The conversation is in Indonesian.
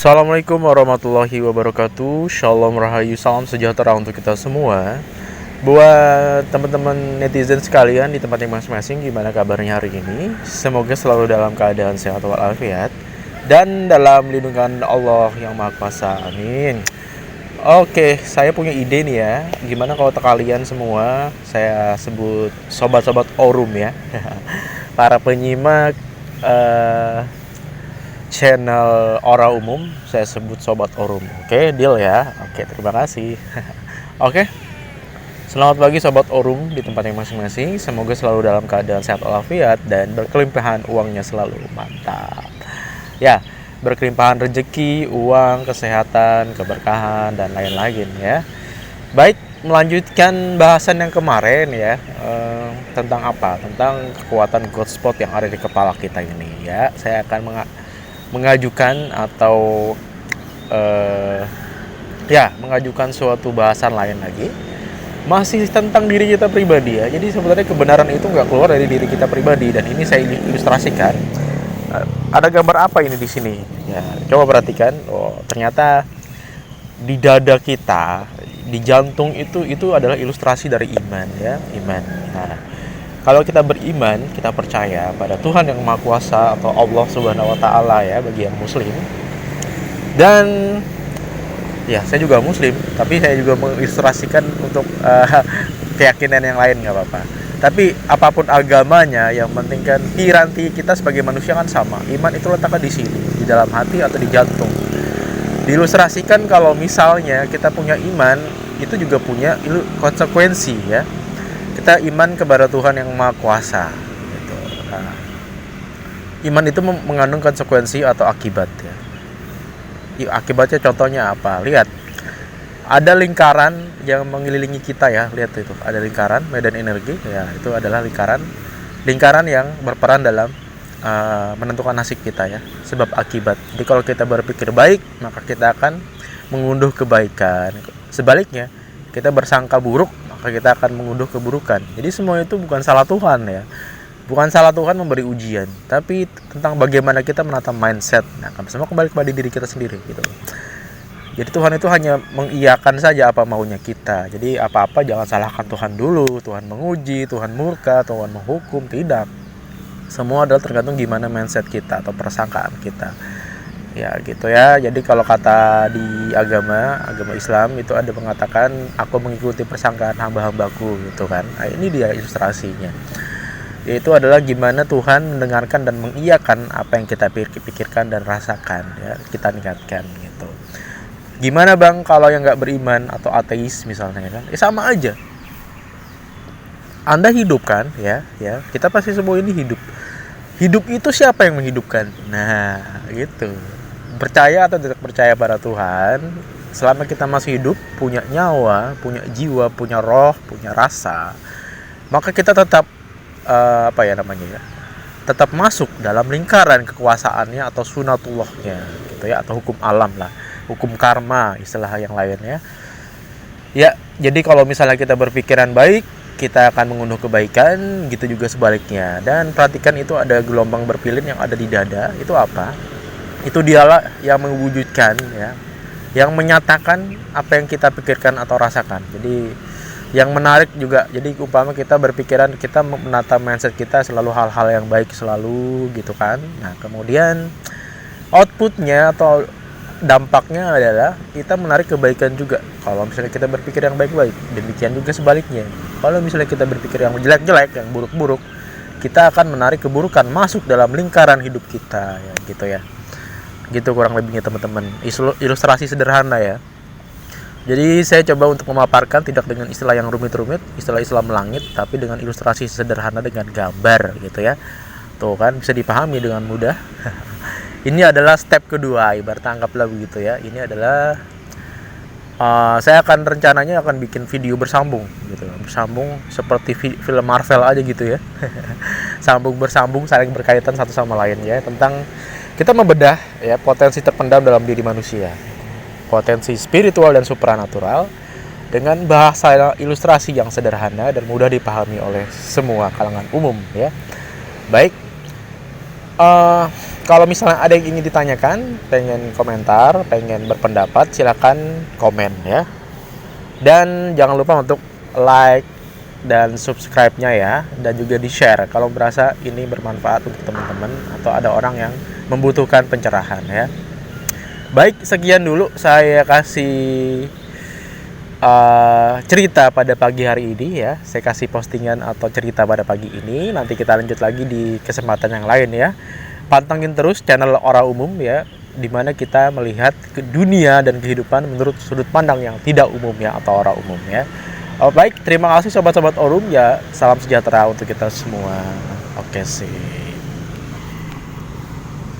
Assalamualaikum warahmatullahi wabarakatuh. Shalom rahayu, salam sejahtera untuk kita semua. Buat teman-teman netizen sekalian di tempat yang masing-masing, gimana kabarnya hari ini? Semoga selalu dalam keadaan sehat walafiat dan dalam lindungan Allah yang Maha Kuasa. Amin. Oke, saya punya ide nih ya. Gimana kalau kalian semua saya sebut sobat-sobat Orum ya. Para penyimak channel Ora Umum, saya sebut Sobat Orum. Oke, deal ya. Oke, terima kasih. Oke, selamat pagi Sobat Orum di tempat yang masing-masing. Semoga selalu dalam keadaan sehat walafiat dan berkelimpahan uangnya selalu. Mantap. Ya, berkelimpahan rezeki, uang, kesehatan, keberkahan, dan lain-lain ya. Baik, melanjutkan bahasan yang kemarin ya, tentang apa? Tentang kekuatan God Spot yang ada di kepala kita ini ya. Saya akan mengajukan atau mengajukan suatu bahasan lain lagi, masih tentang diri kita pribadi ya. Jadi sebenarnya kebenaran itu nggak keluar dari diri kita pribadi, dan ini saya ilustrasikan. Ada gambar apa ini di sini ya, coba perhatikan. Oh, ternyata di dada kita, di jantung itu adalah ilustrasi dari iman ya, iman. Nah, kalau kita beriman, kita percaya pada Tuhan yang Maha Kuasa atau Allah Subhanahu wa Ta'ala ya, bagi yang muslim. Dan ya, saya juga muslim, tapi saya juga mengilustrasikan untuk keyakinan yang lain, nggak apa-apa. Tapi apapun agamanya, yang penting kan piranti kita sebagai manusia kan sama. Iman itu letaknya di sini, di dalam hati atau di jantung. Diilustrasikan kalau misalnya kita punya iman, itu juga punya konsekuensi ya. Kita iman kepada Tuhan yang Maha Kuasa gitu. Nah, iman itu mengandung konsekuensi atau akibat ya. Akibatnya contohnya apa? Lihat, ada lingkaran yang mengelilingi kita ya. Lihat itu, ada lingkaran medan energi ya. Itu adalah lingkaran yang berperan dalam menentukan nasib kita ya. Sebab akibat. Jadi kalau kita berpikir baik, maka kita akan mengunduh kebaikan. Sebaliknya, kita bersangka buruk, maka kita akan mengunduh keburukan. Jadi semua itu bukan salah Tuhan ya. Bukan salah Tuhan memberi ujian, tapi tentang bagaimana kita menata mindset. Nah, semua kembali kepada diri kita sendiri gitu. Jadi Tuhan itu hanya mengiyakan saja apa maunya kita. Jadi apa-apa jangan salahkan Tuhan dulu. Tuhan menguji, Tuhan murka, Tuhan menghukum, tidak. Semua adalah tergantung gimana mindset kita atau persangkaan kita. Ya gitu ya. Jadi kalau kata di agama Islam itu ada mengatakan, aku mengikuti persangkaan hamba-hambaku gitu kan. Nah, ini dia ilustrasinya. Yaitu adalah gimana Tuhan mendengarkan dan mengiyakan apa yang kita pikirkan dan rasakan ya, kita niatkan gitu. Gimana Bang kalau yang nggak beriman atau ateis misalnya kan? Sama aja. Anda hidup kan ya, kita pasti semua ini hidup. Hidup itu siapa yang menghidupkan? Nah, gitu. Percaya atau tidak percaya pada Tuhan, selama kita masih hidup, punya nyawa, punya jiwa, punya roh, punya rasa, maka kita tetap tetap masuk dalam lingkaran kekuasaannya atau sunatullahnya gitu ya, atau hukum alam lah, hukum karma istilah yang lainnya. Ya, jadi kalau misalnya kita berpikiran baik, kita akan mengunduh kebaikan, gitu juga sebaliknya. Dan perhatikan itu ada gelombang berpilin yang ada di dada, itu apa? Itu dialah yang mewujudkan ya, yang menyatakan apa yang kita pikirkan atau rasakan. Jadi yang menarik juga, jadi umpama kita berpikiran, kita menata mindset kita selalu hal-hal yang baik selalu gitu kan. Nah, kemudian outputnya atau dampaknya adalah kita menarik kebaikan juga. Kalau misalnya kita berpikir yang baik-baik, demikian juga sebaliknya. Kalau misalnya kita berpikir yang jelek-jelek, yang buruk-buruk, kita akan menarik keburukan masuk dalam lingkaran hidup kita ya, gitu ya. Gitu kurang lebihnya teman-teman. Ilustrasi sederhana ya. Jadi saya coba untuk memaparkan tidak dengan istilah yang rumit-rumit, istilah Islam langit, tapi dengan ilustrasi sederhana dengan gambar gitu ya. Tuh kan bisa dipahami dengan mudah. Ini adalah step kedua, ibarat anggaplah begitu ya. Ini adalah saya akan rencananya akan bikin video bersambung gitu. Bersambung seperti film Marvel aja gitu ya. Bersambung saling berkaitan satu sama lain ya, tentang kita membedah ya potensi terpendam dalam diri manusia. Potensi spiritual dan supranatural dengan bahasa ilustrasi yang sederhana dan mudah dipahami oleh semua kalangan umum ya. Baik, Eh, Kalau misalnya ada yang ingin ditanyakan, pengen komentar, pengen berpendapat, silakan komen ya. Dan jangan lupa untuk like dan subscribe-nya ya, dan juga di-share kalau berasa ini bermanfaat untuk teman-teman atau ada orang yang membutuhkan pencerahan ya. Baik, sekian dulu saya kasih cerita pada pagi hari ini ya. Saya kasih postingan atau cerita pada pagi ini. Nanti kita lanjut lagi di kesempatan yang lain ya. Pantengin terus channel Ora Umum ya, dimana kita melihat ke dunia dan kehidupan menurut sudut pandang yang tidak umum ya, atau Ora Umum ya. Oh, baik, terima kasih sobat-sobat Orum ya. Salam sejahtera untuk kita semua. Oke sih.